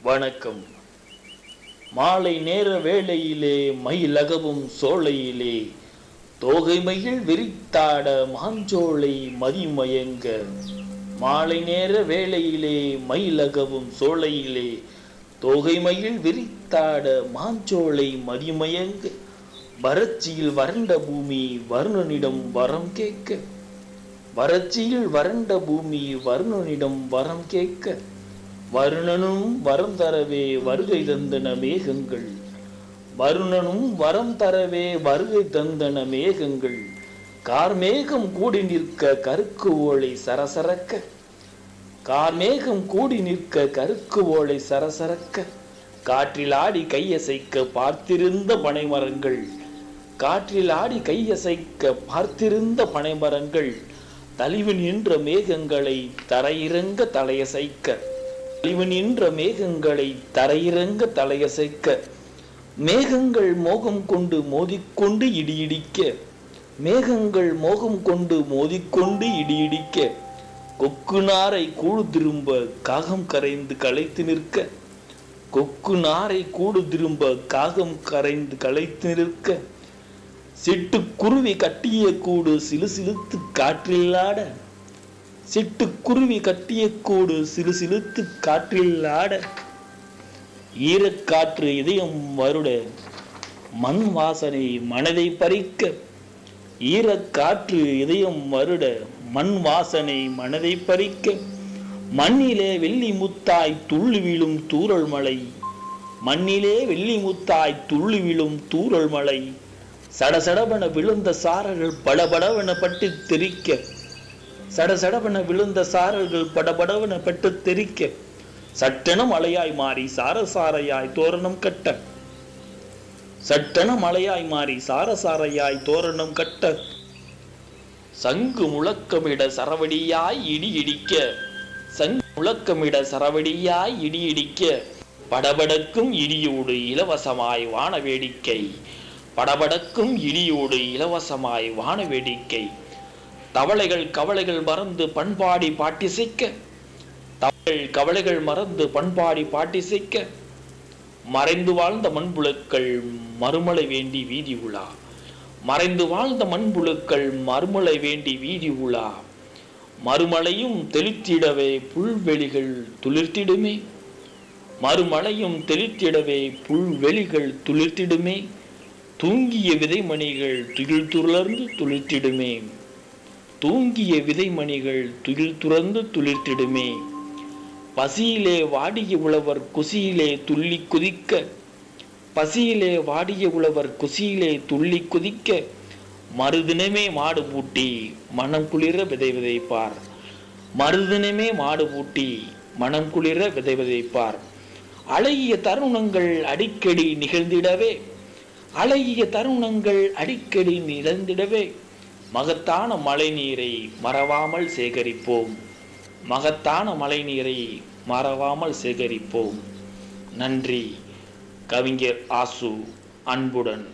வணக்கம். மாலை நேர வேளையிலே மயிலகவும் சோலையிலே தோகைமயில் விரித்தாட மாஞ்சோலை மதிமயங்க. மாலை நேர வேளையிலே மயிலகவும் சோலையிலே தோகைமயில் விரித்தாட மாஞ்சோலை மதிமயங்க. வறட்சியில் வறண்ட பூமி வருணனிடம் வரம் கேட்க. வறட்சியில் வறண்ட பூமி வருணனிடம் வரம் கேட்க. வருணனும் வரம் தரவே வருகை தந்தன மேகங்கள். வருணனும் வரம் தரவே வருகை தந்தன மேகங்கள். கார்மேகம் கூடி நிற்க கருக்கு ஓலை சரசரக்க. கார்மேகம் கூடி நிற்க கருக்கு ஓலை சரசரக்க. காற்றில் ஆடி கையசைக்க பார்த்திருந்த பனைமரங்கள். காற்றில் ஆடி கையசைக்க பார்த்திருந்த பனைமரங்கள் தளிவு நின்ற மேகங்களை தரையிறங்க தலையசைக்க. தளிவு நின்ற மேகங்களை தரையிறங்க தலையசைக்க. மேகங்கள் மோகம் கொண்டு மோதிக்கொண்டு இடியிடிக்க. மேகங்கள் மோகம் கொண்டு மோதிக்கொண்டு இடியிடிக்க. கொக்கு நாரை கூடு திரும்ப காகம் கரைந்து களைத்து நிற்க. கொக்கு நாரை கூடு திரும்ப காகம் கரைந்து களைத்து நிற்க. சிட்டுக்குருவி கட்டிய கூடு சிலுசிலுத்து காற்றில் ஆட. சிட்டுக்குருவி கட்டிய கூடு சிலுசிலுத்து காற்றில் ஆட. ஈரக்காற்று இதயம் வருட மண் வாசனை மனதை பறிக்க. ஈரக்காற்று இதயம் வருட மண் வாசனை மனதை பறிக்க. மண்ணிலே வெள்ளி முத்தாய் துள்ளி விழும் தூறல் மழை. மண்ணிலே வெள்ளி முத்தாய் துள்ளி விழும் தூறல் மழை. சடசடவென விழுந்த சாரல்கள் படபடவென பட்டு தெரிக்க. சடசடவென விழுந்த சாரல்கள் படபடவென பட்டு தெரிக்க. சட்டென மலையாய் மாறி சாரசாரையாய் தோரணம் கட்ட. சட்டென மலையாய் மாறி சாரசாரையாய் தோரணம் கட்ட. சங்கு முழக்கமிட சரவடியாய் இடி இடிக்க. சங்கு முழக்கமிட சரவடியாய் இடி இடிக்க. படபடக்கும் இடியோடு இலவசமாய் வான வேடிக்கை. படபடக்கும் இடியோடு இலவசமாய் வான வேடிக்கை. தவளைகள் கவலைகள் மறந்து பண்பாடி பாட்டிசைக்க. தவளைகள் கவலைகள் மறந்து பண்பாடி பாட்டிசைக்க. மறைந்து வாழ்ந்த மண்புழுக்கள் மறுமலை வேண்டி வீதி உலா. மறைந்து வாழ்ந்த மண்புழுக்கள் மறுமலை வேண்டி வீதி உலா. மறுமலையும் தெளித்திடவே புல்வெளிகள் துளிர்த்திடுமே. மறுமலையும் தெளித்திடவே புல்வெளிகள் துளிர்த்திடுமே. தூங்கிய விதைமணிகள் துகில் துளர்ந்து துளிர்த்திடுமே. தூங்கிய விதைமணிகள் துகில் துறந்து துளிர்த்திடுமே. பசியிலே வாடிய உழவர் குசியிலே துள்ளி குதிக்க. பசியிலே வாடிய உழவர் குசியிலே துள்ளி குதிக்க. மறுதினமே மாடு பூட்டி மனம் குளிர விதை விதைப்பார். மறுதினமே மாடு பூட்டி மனம் குளிர விதை விதைப்பார். அழகிய தருணங்கள் அடிக்கடி நிகழ்ந்திடவே. அழகிய தருணங்கள் அடிக்கடி நிகழ்ந்திடவே மகத்தான மழை நீரை மறவாமல் சேகரிப்போம். மகத்தான மழை நீரை மறவாமல் சேகரிப்போம். நன்றி. கவிஞர் ஆசு, அன்புடன்.